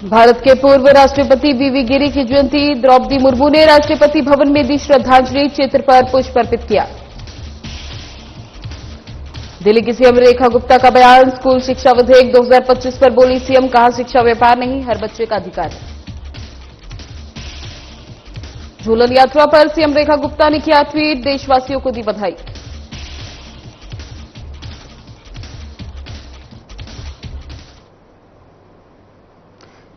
भारत के पूर्व राष्ट्रपति वीवी गिरी की जयंती, द्रौपदी मुर्मू ने राष्ट्रपति भवन में दी श्रद्धांजलि, चित्र पर पुष्प अर्पित किया। दिल्ली की सीएम रेखा गुप्ता का बयान, स्कूल शिक्षा विधेयक 2025 पर बोली सीएम, कहा शिक्षा व्यापार नहीं, हर बच्चे का अधिकार है। झूलन यात्रा पर सीएम रेखा गुप्ता ने किया ट्वीट, देशवासियों को दी बधाई।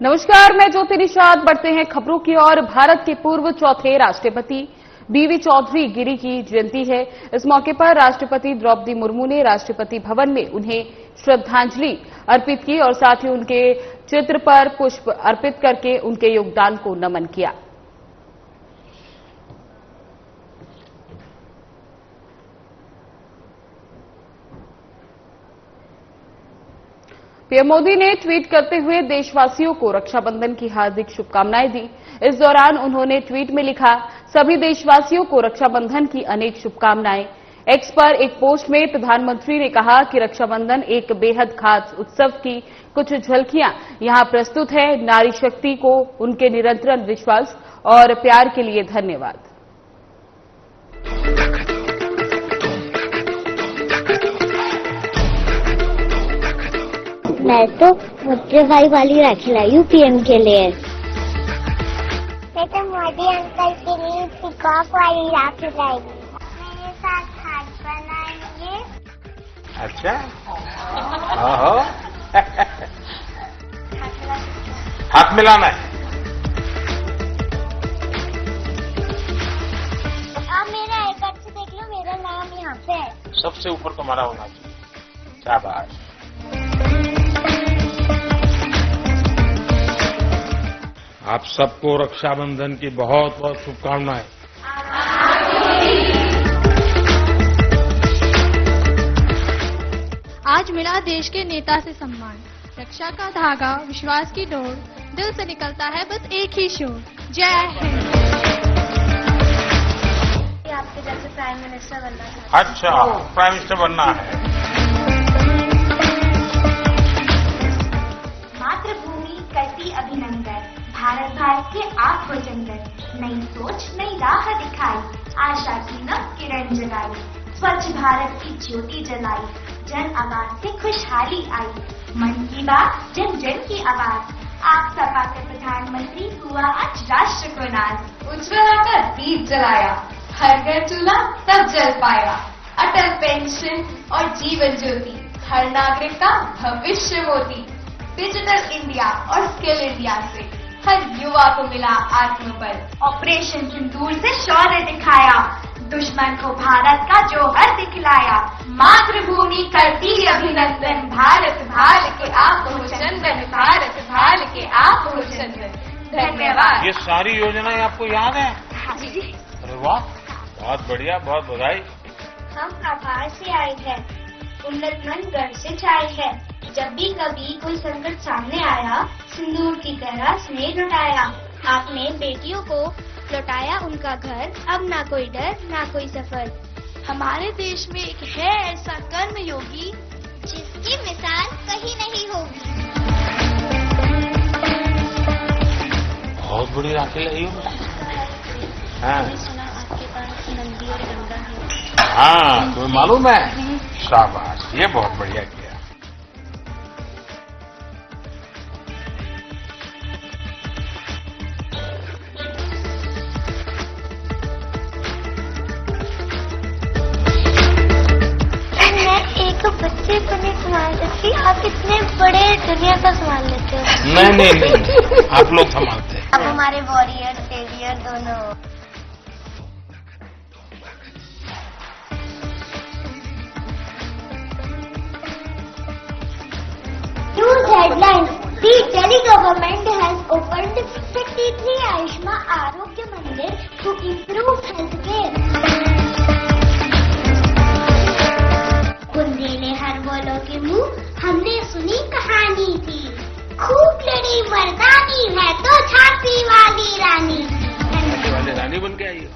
नमस्कार, मैं ज्योति निषाद। बढ़ते हैं खबरों की ओर। भारत के पूर्व चौथे राष्ट्रपति बीवी चौधरी गिरी की जयंती है। इस मौके पर राष्ट्रपति द्रौपदी मुर्मू ने राष्ट्रपति भवन में उन्हें श्रद्धांजलि अर्पित की और साथ ही उनके चित्र पर पुष्प अर्पित करके उनके योगदान को नमन किया। पीएम मोदी ने ट्वीट करते हुए देशवासियों को रक्षाबंधन की हार्दिक शुभकामनाएं दी। इस दौरान उन्होंने ट्वीट में लिखा, सभी देशवासियों को रक्षाबंधन की अनेक शुभकामनाएं। एक्स पर एक पोस्ट में प्रधानमंत्री ने कहा कि रक्षाबंधन एक बेहद खास उत्सव की कुछ झलकियां यहां प्रस्तुत है। नारी शक्ति को उनके निरंतर विश्वास और प्यार के लिए धन्यवाद। मैं तो मोटे भाई वाली राखी लाई हूँ पीएम के लिए। मैं तो मोदी अंकल के लिए पिकॉक वाली राखी लाई हूँ। मेरे साथ हाथ बनाएंगे। अच्छा, ओहो, हाथ मिलाना है। आप मेरे आई कार्ड से देख लो, मेरा नाम यहाँ पे है। सबसे ऊपर तुम्हारा होना चाहिए। शाबाश। आप सबको रक्षाबंधन की बहुत बहुत शुभकामनाएं। आज मिला देश के नेता से सम्मान, रक्षा का धागा, विश्वास की डोर, दिल से निकलता है बस एक ही शोर, जय हिंद। आपके जैसे प्राइम मिनिस्टर बनना है। अच्छा, प्राइम मिनिस्टर बनना है। मातृभूमि करती अभिनंदन, भारत के आप वचनकर, नई सोच नई राह दिखाई, आशा की नव किरण जगाई, स्वच्छ भारत की ज्योति जलाई, जन आवाज से खुशहाली आई, मन की बात जन जन की आवाज, आप सपा के प्रधानमंत्री हुआ आज राष्ट्र को नाज, उज्ज्वला का दीप जलाया, हर घर चूल्हा तब जल पाया, अटल पेंशन और जीवन ज्योति, हर नागरिक का भविष्य मोती, डिजिटल इंडिया और स्किल इंडिया से हर युवा को मिला आत्मबल, ऑपरेशन सिंदूर से शौर्य दिखाया, दुश्मन को भारत का जौहर दिखलाया, मातृभूमि करती अभिनंदन, भारत भाल के आप हो चंदन, भारत भाल के आप हो चंदन। धन्यवाद। ये सारी योजनाएं आपको याद है? हाँ जी। अरे वाह, बहुत बढ़िया, बहुत बधाई। हम आभार से आए हैं, उन्नत मन गर्व से छाए है, जब भी कभी कोई संकट सामने आया, सिंदूर की तरह स्नेह लुटाया, आपने बेटियों को लौटाया उनका घर, अब ना कोई डर ना कोई सफर। हमारे देश में एक है ऐसा कर्म योगी, जिसकी मिसाल कहीं नहीं होगी। बहुत बड़ी राखी लाई हो। हाँ, आपके पास नंदी और गंगा है। हाँ, तुम्हें मालूम है? शाबाश, ये बहुत बढ़िया किया। तो बच्चे को नहीं संभाल सकती, आप इतने बड़े दुनिया का संभाल लेते हो। नहीं, आप लोग संभालते हैं। आप हमारे वॉरियर सेवियर दोनों। News headlines, the Delhi government has opened 53 Ayushman Arogya Mandir to improve health care. बुंदेले हर बोलो के मुंह, हमने सुनी कहानी थी, खूब लड़ी मर्दानी है तो झांसी वाली रानी। रानी बन के आई हो।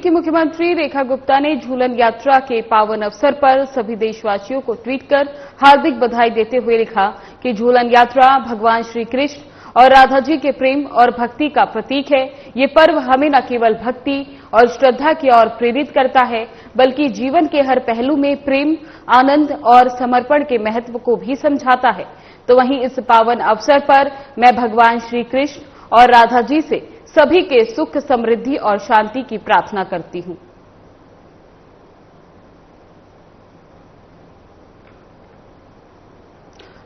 की मुख्यमंत्री रेखा गुप्ता ने झूलन यात्रा के पावन अवसर पर सभी देशवासियों को ट्वीट कर हार्दिक बधाई देते हुए लिखा कि झूलन यात्रा भगवान श्री कृष्ण और राधा जी के प्रेम और भक्ति का प्रतीक है। ये पर्व हमें न केवल भक्ति और श्रद्धा की ओर प्रेरित करता है, बल्कि जीवन के हर पहलू में प्रेम, आनंद और समर्पण के महत्व को भी समझाता है। तो वहीं इस पावन अवसर पर मैं भगवान श्री कृष्ण और राधा जी से सभी के सुख, समृद्धि और शांति की प्रार्थना करती हूं।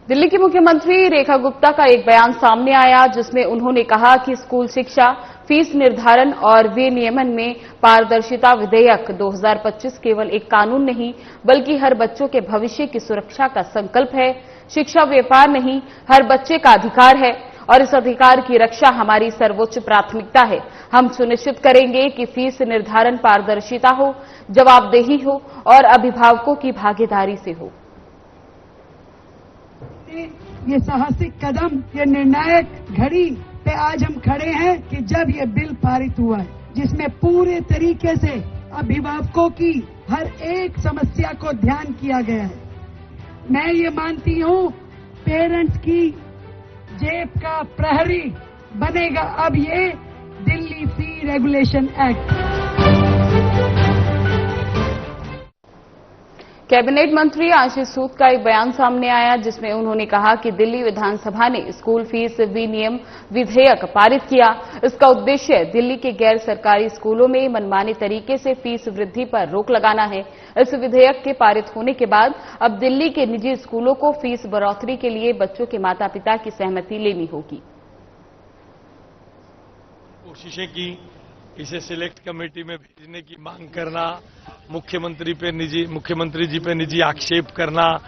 दिल्ली की मुख्यमंत्री रेखा गुप्ता का एक बयान सामने आया जिसमें उन्होंने कहा कि स्कूल शिक्षा, फीस निर्धारण और विनियमन में पारदर्शिता विधेयक 2025 केवल एक कानून नहीं बल्कि हर बच्चों के भविष्य की सुरक्षा का संकल्प है। शिक्षा व्यापार नहीं, हर बच्चे का अधिकार है और इस अधिकार की रक्षा हमारी सर्वोच्च प्राथमिकता है। हम सुनिश्चित करेंगे कि फीस निर्धारण पारदर्शिता हो, जवाबदेही हो और अभिभावकों की भागीदारी से हो। ये साहसिक कदम, ये निर्णायक घड़ी पे आज हम खड़े हैं कि जब ये बिल पारित हुआ है, जिसमें पूरे तरीके से अभिभावकों की हर एक समस्या को ध्यान किया गया है। मैं ये मानती हूँ पेरेंट्स की जेब का प्रहरी बनेगा अब ये दिल्ली फी रेगुलेशन एक्ट। कैबिनेट मंत्री आशीष सूद का एक बयान सामने आया जिसमें उन्होंने कहा कि दिल्ली विधानसभा ने स्कूल फीस विनियम विधेयक पारित किया। इसका उद्देश्य दिल्ली के गैर सरकारी स्कूलों में मनमाने तरीके से फीस वृद्धि पर रोक लगाना है। इस विधेयक के पारित होने के बाद अब दिल्ली के निजी स्कूलों को फीस बढ़ोतरी के लिए बच्चों के माता पिता की सहमति लेनी होगी। कोशिशें की इसे सिलेक्ट कमेटी में भेजने की मांग करना, मुख्यमंत्री जी पे निजी आक्षेप करना,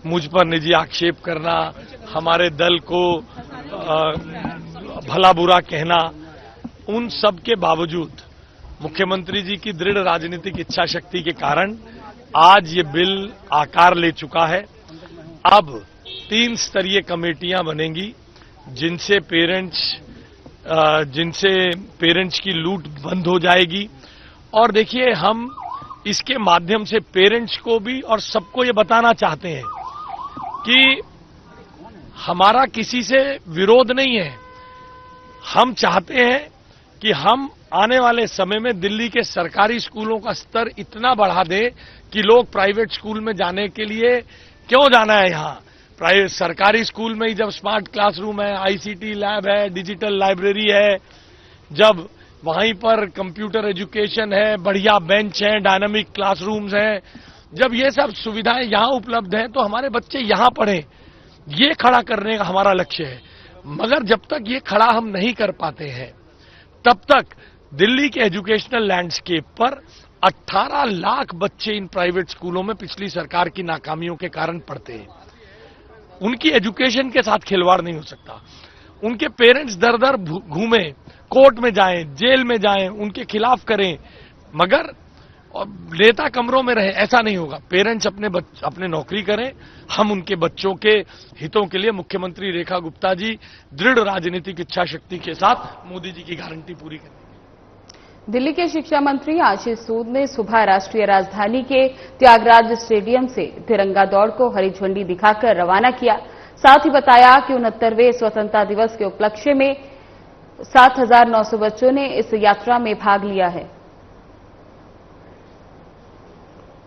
मुझ पर निजी आक्षेप करना, हमारे दल को भला बुरा कहना, उन सब के बावजूद मुख्यमंत्री जी की दृढ़ राजनीतिक इच्छा शक्ति के कारण आज ये बिल आकार ले चुका है। अब 3 स्तरीय कमेटियां बनेंगी जिनसे पेरेंट्स की लूट बंद हो जाएगी। और देखिए, हम इसके माध्यम से पेरेंट्स को भी और सबको ये बताना चाहते हैं कि हमारा किसी से विरोध नहीं है। हम चाहते हैं कि हम आने वाले समय में दिल्ली के सरकारी स्कूलों का स्तर इतना बढ़ा दें कि लोग प्राइवेट स्कूल में जाने के लिए क्यों जाना है। यहाँ प्राइवेट सरकारी स्कूल में ही जब स्मार्ट क्लासरूम है, आईसीटी लैब है, डिजिटल लाइब्रेरी है, जब वहीं पर कंप्यूटर एजुकेशन है, बढ़िया बेंच है, डायनामिक क्लासरूम्स हैं, जब ये सब सुविधाएं यहां उपलब्ध हैं तो हमारे बच्चे यहां पढ़ें, ये खड़ा करने का हमारा लक्ष्य है। मगर जब तक ये खड़ा हम नहीं कर पाते हैं तब तक दिल्ली के एजुकेशनल लैंडस्केप पर 18 लाख बच्चे इन प्राइवेट स्कूलों में पिछली सरकार की नाकामियों के कारण पढ़ते हैं। उनकी एजुकेशन के साथ खिलवाड़ नहीं हो सकता। उनके पेरेंट्स दर दर घूमें, कोर्ट में जाएं, जेल में जाएं, उनके खिलाफ करें, मगर नेता कमरों में रहे, ऐसा नहीं होगा। पेरेंट्स अपने नौकरी करें। हम उनके बच्चों के हितों के लिए मुख्यमंत्री रेखा गुप्ता जी दृढ़ राजनीतिक इच्छा शक्ति के साथ मोदी जी की गारंटी पूरी करेंगे। दिल्ली के शिक्षा मंत्री आशीष सूद ने सुबह राष्ट्रीय राजधानी के त्यागराज स्टेडियम से तिरंगा दौड़ को हरी झंडी दिखाकर रवाना किया। साथ ही बताया कि 69वें स्वतंत्रता दिवस के उपलक्ष्य में 7,900 बच्चों ने इस यात्रा में भाग लिया है।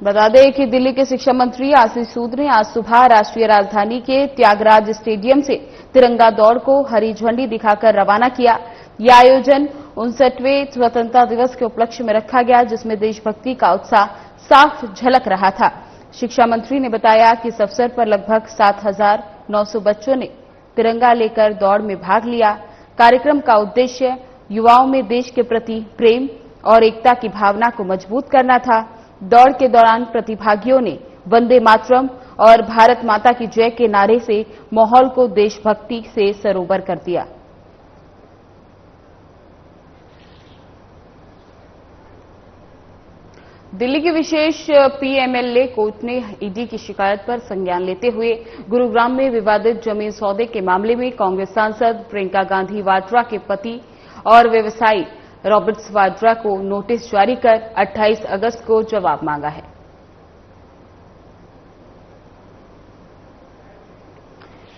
बता दें कि दिल्ली के शिक्षा मंत्री आशीष सूद ने आज सुबह राष्ट्रीय राजधानी के त्यागराज स्टेडियम से तिरंगा दौड़ को हरी झंडी दिखाकर रवाना किया। यह आयोजन 59वें स्वतंत्रता दिवस के उपलक्ष्य में रखा गया, जिसमें देशभक्ति का उत्साह साफ झलक रहा था। शिक्षा मंत्री ने बताया कि इस अवसर पर लगभग 7,900 बच्चों ने तिरंगा लेकर दौड़ में भाग लिया। कार्यक्रम का उद्देश्य युवाओं में देश के प्रति प्रेम और एकता की भावना को मजबूत करना था। दौड़ के दौरान प्रतिभागियों ने वंदे मातरम और भारत माता की जय के नारे से माहौल को देशभक्ति से सरोवर कर दिया। दिल्ली की विशेष पीएमएलए कोर्ट ने ईडी की शिकायत पर संज्ञान लेते हुए गुरुग्राम में विवादित जमीन सौदे के मामले में कांग्रेस सांसद प्रियंका गांधी वाड्रा के पति और व्यवसायी रॉबर्ट्स वाड्रा को नोटिस जारी कर 28 अगस्त को जवाब मांगा है।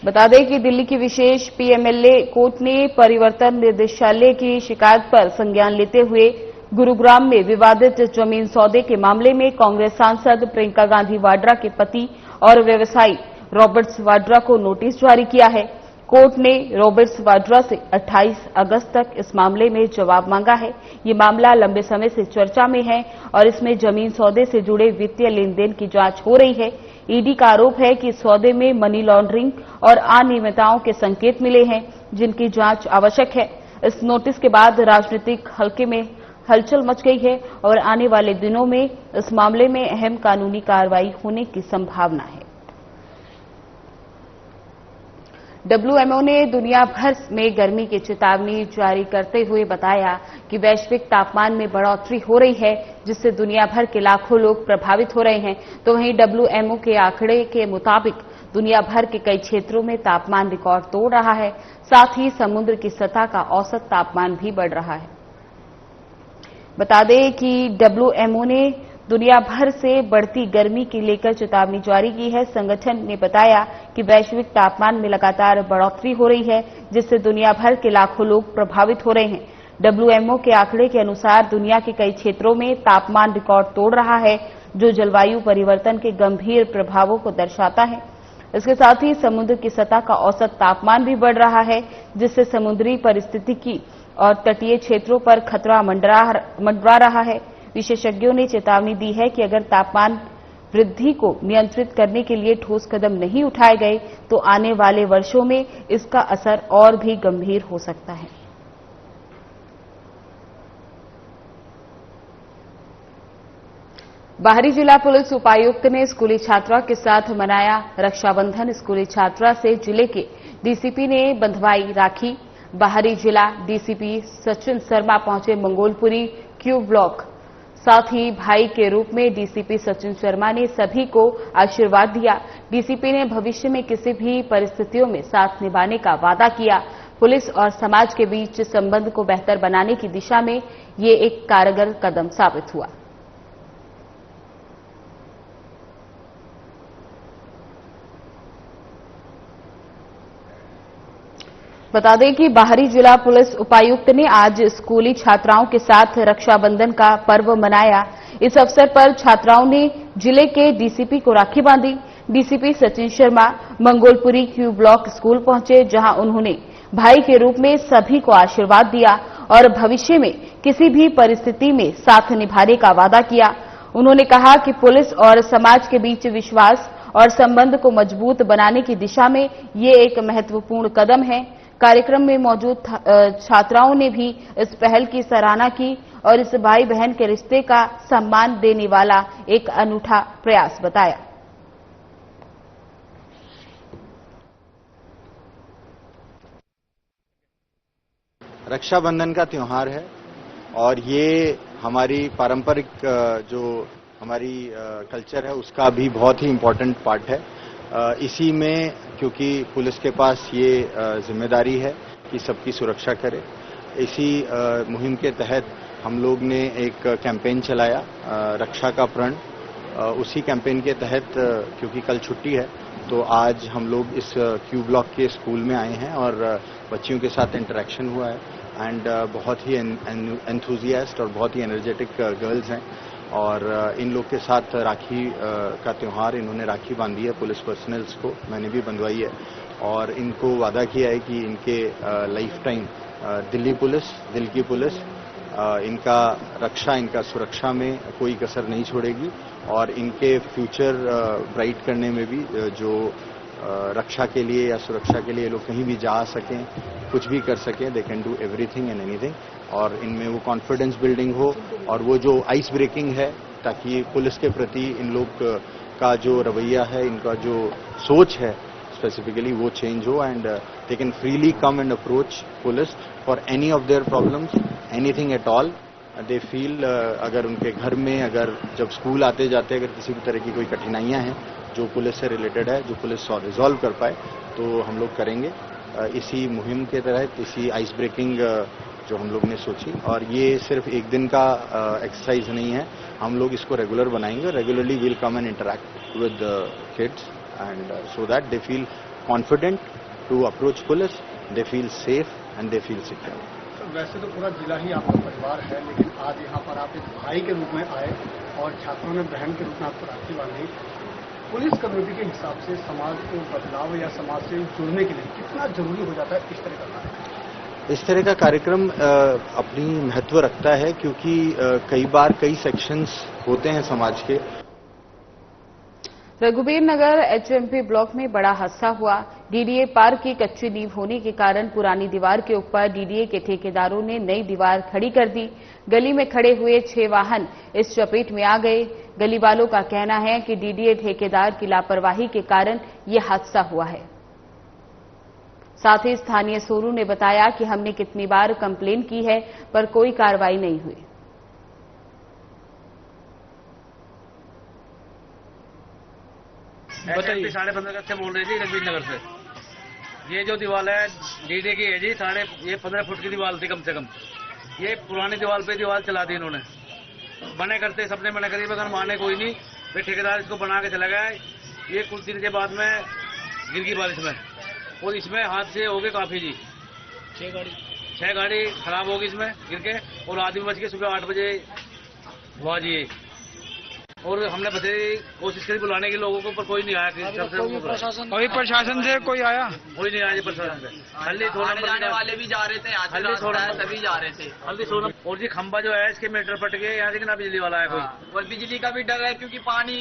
बता दें कि दिल्ली की विशेष पीएमएलए कोर्ट ने परिवर्तन निदेशालय की शिकायत पर संज्ञान लेते हुए गुरुग्राम में विवादित जमीन सौदे के मामले में कांग्रेस सांसद प्रियंका गांधी वाड्रा के पति और व्यवसायी रॉबर्ट्स वाड्रा को नोटिस जारी किया है। कोर्ट ने रॉबर्ट्स वाड्रा से 28 अगस्त तक इस मामले में जवाब मांगा है। ये मामला लंबे समय से चर्चा में है और इसमें जमीन सौदे से जुड़े वित्तीय लेन देन की जांच हो रही है। ईडी का आरोप है कि सौदे में मनी लॉन्ड्रिंग और अनियमितताओं के संकेत मिले हैं, जिनकी जांच आवश्यक है। इस नोटिस के बाद राजनीतिक हलके में हलचल मच गई है और आने वाले दिनों में इस मामले में अहम कानूनी कार्रवाई होने की संभावना है। डब्ल्यूएमओ ने दुनिया भर में गर्मी की चेतावनी जारी करते हुए बताया कि वैश्विक तापमान में बढ़ोतरी हो रही है, जिससे दुनिया भर के लाखों लोग प्रभावित हो रहे हैं। तो वहीं डब्ल्यूएमओ के आंकड़े के मुताबिक दुनिया भर के कई क्षेत्रों में तापमान रिकॉर्ड तोड़ रहा है। साथ ही समुद्र की सतह का औसत तापमान भी बढ़ रहा है। बता दें कि डब्ल्यूएमओ ने दुनिया भर से बढ़ती गर्मी की लेकर चेतावनी जारी की है। संगठन ने बताया कि वैश्विक तापमान में लगातार बढ़ोतरी हो रही है, जिससे दुनिया भर के लाखों लोग प्रभावित हो रहे हैं। डब्ल्यूएमओ के आंकड़े के अनुसार दुनिया के कई क्षेत्रों में तापमान रिकॉर्ड तोड़ रहा है, जो जलवायु परिवर्तन के गंभीर प्रभावों को दर्शाता है। इसके साथ ही समुद्र की सतह का औसत तापमान भी बढ़ रहा है, जिससे समुद्री पारिस्थितिकी और तटीय क्षेत्रों पर खतरा मंडरा रहा है। विशेषज्ञों ने चेतावनी दी है कि अगर तापमान वृद्धि को नियंत्रित करने के लिए ठोस कदम नहीं उठाए गए तो आने वाले वर्षों में इसका असर और भी गंभीर हो सकता है। बाहरी जिला पुलिस उपायुक्त ने स्कूली छात्रा के साथ मनाया रक्षाबंधन। स्कूली छात्रा से जिले के डीसीपी ने बंधवाई राखी। बाहरी जिला डीसीपी सचिन शर्मा पहुंचे मंगोलपुरी क्यू ब्लॉक। साथ ही भाई के रूप में डीसीपी सचिन शर्मा ने सभी को आशीर्वाद दिया। डीसीपी ने भविष्य में किसी भी परिस्थितियों में साथ निभाने का वादा किया। पुलिस और समाज के बीच संबंध को बेहतर बनाने की दिशा में ये एक कारगर कदम साबित हुआ। बता दें कि बाहरी जिला पुलिस उपायुक्त ने आज स्कूली छात्राओं के साथ रक्षाबंधन का पर्व मनाया। इस अवसर पर छात्राओं ने जिले के डीसीपी को राखी बांधी। DCP Sachin Sharma Mangolpuri Q block school पहुंचे, जहां उन्होंने भाई के रूप में सभी को आशीर्वाद दिया और भविष्य में किसी भी परिस्थिति में साथ निभाने का वादा किया। उन्होंने कहा कि पुलिस और समाज के बीच विश्वास और संबंध को मजबूत बनाने की दिशा में ये एक महत्वपूर्ण कदम है। कार्यक्रम में मौजूद छात्राओं ने भी इस पहल की सराहना की और इस भाई बहन के रिश्ते का सम्मान देने वाला एक अनूठा प्रयास बताया। रक्षाबंधन का त्योहार है और ये हमारी पारंपरिक जो हमारी कल्चर है उसका भी बहुत ही इम्पोर्टेंट पार्ट है। इसी में क्योंकि पुलिस के पास ये जिम्मेदारी है कि सबकी सुरक्षा करे, इसी मुहिम के तहत हम लोग ने एक कैंपेन चलाया रक्षा का प्रण। उसी कैंपेन के तहत क्योंकि कल छुट्टी है तो आज हम लोग इस क्यू ब्लॉक के स्कूल में आए हैं और बच्चियों के साथ इंटरेक्शन हुआ है एंड बहुत ही एंथुजियास्ट और बहुत ही एनर्जेटिक गर्ल्स हैं और इन लोग के साथ राखी का त्यौहार इन्होंने राखी बांधी है पुलिस पर्सनल्स को, मैंने भी बंधवाई है और इनको वादा किया है कि इनके लाइफ टाइम दिल्ली पुलिस, दिल की पुलिस इनका रक्षा, इनका सुरक्षा में कोई कसर नहीं छोड़ेगी और इनके फ्यूचर ब्राइट करने में भी जो रक्षा के लिए या सुरक्षा के लिए ये लोग कहीं भी जा सकें, कुछ भी कर सकें, they can do everything and anything और इनमें वो कॉन्फिडेंस बिल्डिंग हो और वो जो आइस ब्रेकिंग है ताकि पुलिस के प्रति इन लोग का जो रवैया है, इनका जो सोच है स्पेसिफिकली वो चेंज हो and they can freely come and approach police for any of their problems, anything at all they feel. अगर उनके घर में अगर जब स्कूल आते जाते अगर किसी भी तरह की कोई कठिनाइयां हैं जो पुलिस से रिलेटेड है, जो पुलिस रिजॉल्व कर पाए तो हम लोग करेंगे। इसी मुहिम के तहत, इसी आइस ब्रेकिंग जो हम लोग ने सोची, और ये सिर्फ एक दिन का एक्सरसाइज नहीं है, हम लोग इसको रेगुलर बनाएंगे. Regularly will come and interact with kids and so that they feel confident to approach police, they feel safe and they feel secure. वैसे तो पूरा जिला ही आपका परिवार है, लेकिन आज यहाँ पर आप एक भाई के रूप में आए और छात्रों ने बहन के रूप में आपको राखी बांधी. पुलिस कम्युनिटी के हिसाब से समाज को बदलाव या समाज से जुड़ने के लिए कितना जरूरी हो जाता है इस तरह का कार्यक्रम? इस तरह का कार्यक्रम अपनी महत्व रखता है, क्योंकि कई बार कई सेक्शंस होते हैं समाज के. रघुबीर नगर एचएमपी ब्लॉक में बड़ा हादसा हुआ. डीडीए पार्क की कच्ची नींव होने के कारण पुरानी दीवार के ऊपर डीडीए के ठेकेदारों ने नई दीवार खड़ी कर दी. गली में खड़े हुए 6 वाहन इस चपेट में आ गए. गली वालों का कहना है कि डीडीए ठेकेदार की लापरवाही के कारण ये हादसा हुआ है. साथ ही स्थानीय सोनू ने बताया कि हमने कितनी बार कंप्लेन की है पर कोई कार्रवाई नहीं हुई. बताइए. 15.5 से बोल रही थी रघुबीर नगर से. ये जो दीवार है डीडे की है जी, ये 15 फुट की दीवार थी कम से कम. ये पुरानी दीवार पे दीवार चला दी इन्होंने. बने करते सबने मना करी मगर माने कोई नहीं. फिर ठेकेदार इसको बना के चला गया. ये कुछ दिन के बाद में गिर गई बारिश में, और इसमें हादसे हो गए काफी जी. 6 गाड़ी खराब हो गई इसमें गिर के, और आदमी बच के सुबह 8 बजे हुआ जी. और हमने बथेरी कोशिश करी बुलाने के लोगों को, पर कोई नहीं आया. प्रशासन से कोई आया? कोई नहीं आया जी प्रशासन से. हल्दी 16 नंबर जाने वाले भी जा रहे थे, हल्दी 16 सभी जा रहे थे. हल्दी 16. और जी खंबा जो है इसके मीटर फट गए, यहाँ से ना बिजली वाला है कोई. और बिजली का भी डर है क्योंकि पानी,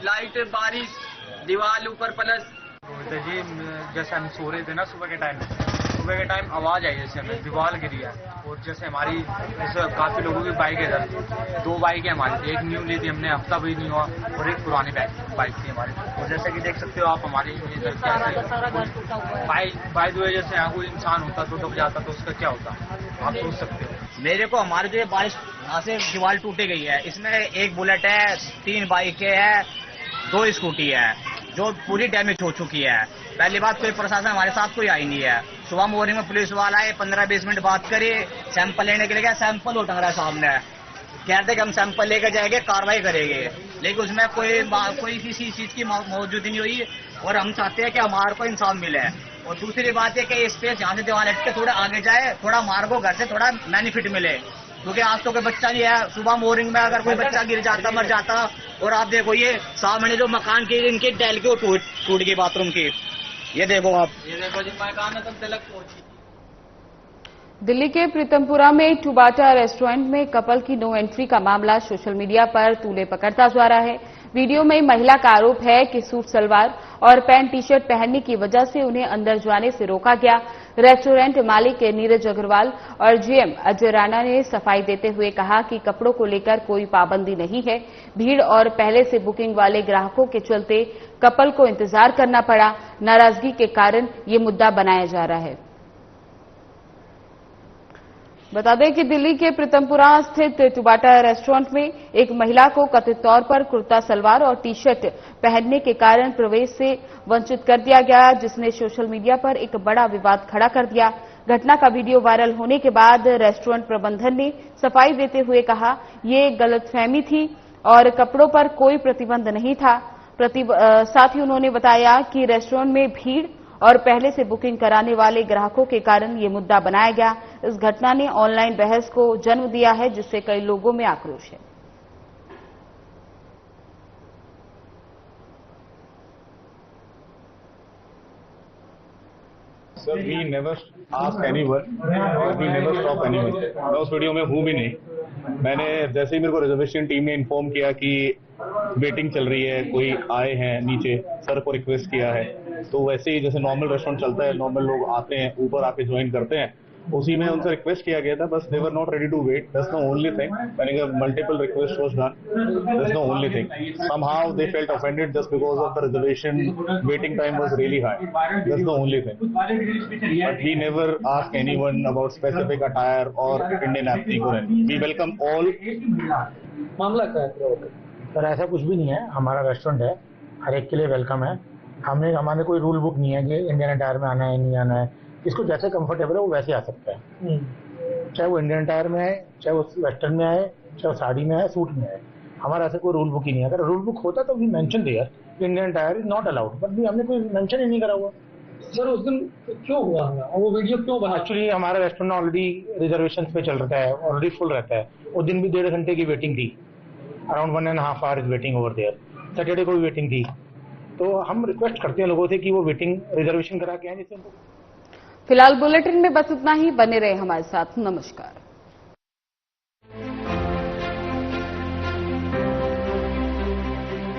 लाइट, बारिश, दीवार ऊपर प्लस. जी जैसे हम सो रहे थे ना सुबह के टाइम आवाज आई जैसे हमें दीवार गिरी है. और जैसे हमारी जैसे काफी लोगों की बाइक है इधर, 2 बाइक है हमारी. एक न्यू ली थी हमने, हफ्ता भी नहीं हुआ, और एक पुरानी बाइक थी हमारी. और जैसे कि देख सकते हो आप हमारी इधर बाइक जैसे यहाँ कोई इंसान होता तो डूब जाता तो उसका क्या होता आप सोच सकते हो. मेरे को हमारी जो बारिश यहाँ से दीवार टूटी गई है, इसमें 1 बुलेट है, 3 बाइकें है, 2 स्कूटी है जो पूरी डैमेज हो चुकी है. पहली बात कोई प्रशासन हमारे साथ कोई आई नहीं है. सुबह मॉर्निंग में पुलिस वाला है, 15-20 मिनट बात करी, सैंपल लेने के लिए गया, सैंपल उठ रहा है सामने. कहते कि हम सैंपल लेकर जाएंगे, कार्रवाई करेंगे, लेकिन उसमें कोई किसी चीज की मौजूदगी नहीं हुई. और हम चाहते हैं कि हमारे को इंसाफ मिले. और दूसरी बात है कि स्पेस यहाँ से दीवार हट के थोड़ा आगे जाए, थोड़ा मार्गो घर से थोड़ा बेनिफिट मिले, क्योंकि आज तो कोई बच्चा नहीं है. सुबह मॉर्निंग में अगर कोई बच्चा गिर जाता, मर जाता. और आप देखो ये सामने जो मकान की इनकी टैल की टूट गई बाथरूम की. ये देखो आप, ये देखो जी मकान तक तलक पहुंची. दिल्ली के प्रीतमपुरा में टुबाटा रेस्टोरेंट में कपल की नो एंट्री का मामला सोशल मीडिया पर तूले पकड़ता जा रहा है. वीडियो में महिला का आरोप है कि सूट सलवार और पैंट टी शर्ट पहनने की वजह से उन्हें अंदर जाने से रोका गया. रेस्टोरेंट मालिक नीरज अग्रवाल और जीएम अजय राणा ने सफाई देते हुए कहा कि कपड़ों को लेकर कोई पाबंदी नहीं है. भीड़ और पहले से बुकिंग वाले ग्राहकों के चलते कपल को इंतजार करना पड़ा. नाराजगी के कारण ये मुद्दा बनाया जा रहा है. बता दें कि दिल्ली के प्रीतमपुरा स्थित टुबाटा रेस्टोरेंट में एक महिला को कथित तौर पर कुर्ता सलवार और टी शर्ट पहनने के कारण प्रवेश से वंचित कर दिया गया, जिसने सोशल मीडिया पर एक बड़ा विवाद खड़ा कर दिया. घटना का वीडियो वायरल होने के बाद रेस्टोरेंट प्रबंधन ने सफाई देते हुए कहा ये गलतफहमी थी और कपड़ों पर कोई प्रतिबंध नहीं था. साथ ही उन्होंने बताया कि रेस्टोरेंट में भीड़ और पहले से बुकिंग कराने वाले ग्राहकों के कारण ये मुद्दा बनाया गया. इस घटना ने ऑनलाइन बहस को जन्म दिया है, जिससे कई लोगों में आक्रोश है. Sir, we never ask anyone or we never stop anyone. मैं उस वीडियो में हूँ भी नहीं. मैंने जैसे ही मेरे को रिजर्वेशन टीम ने इन्फॉर्म किया कि वेटिंग चल रही है, कोई आए हैं नीचे, सर को रिक्वेस्ट किया है, तो वैसे ही जैसे नॉर्मल रेस्टोरेंट चलता है, नॉर्मल लोग आते हैं, ऊपर आके ज्वाइन करते हैं, उसी में उनसे रिक्वेस्ट किया गया था. बस they were not ready to wait. That's the only thing. मैंने कहा multiple request was done. That's the only thing. Somehow they felt offended just because of the reservation waiting time was really high. That's the only thing. But we never ask anyone about specific attire or Indian ethnic or any. We welcome all. मामला क्या है sir? ऐसा कुछ भी नहीं है. हमारा restaurant है, हर एक के लिए वेलकम है. हमारे कोई रूल बुक नहीं है कि इंडियन अटायर में आना है नहीं आना है. इसको जैसे कंफर्टेबल है वो वैसे आ सकता है. चाहे वो इंडियन टायर में आए, चाहे वो वेस्टर्न में आए, चाहे वो साड़ी में आए, सूट में आए। हमारा ऐसे कोई रूल बुक ही नहीं है। अगर रूल बुक होता तो भी mention there Indian tyre is not allowed, but भी हमने कोई मेंशन ही नहीं करा हुआ। सर उस दिन क्यों हुआ वो वीडियो क्यों बना? एक्चुअली हमारा रेस्टोरेंट ऑलरेडी रिजर्वेशन पे चल रहा है, ऑलरेडी फुल रहता है। उस दिन भी 1.5 घंटे की वेटिंग थी, around 1.5 hours waiting over there. Saturday को भी वेटिंग थी, तो हम रिक्वेस्ट करते हैं लोगों से कि वो वेटिंग रिजर्वेशन करा के आए, जिससे फिलहाल बुलेटिन में बस इतना ही। बने रहे हमारे साथ। नमस्कार।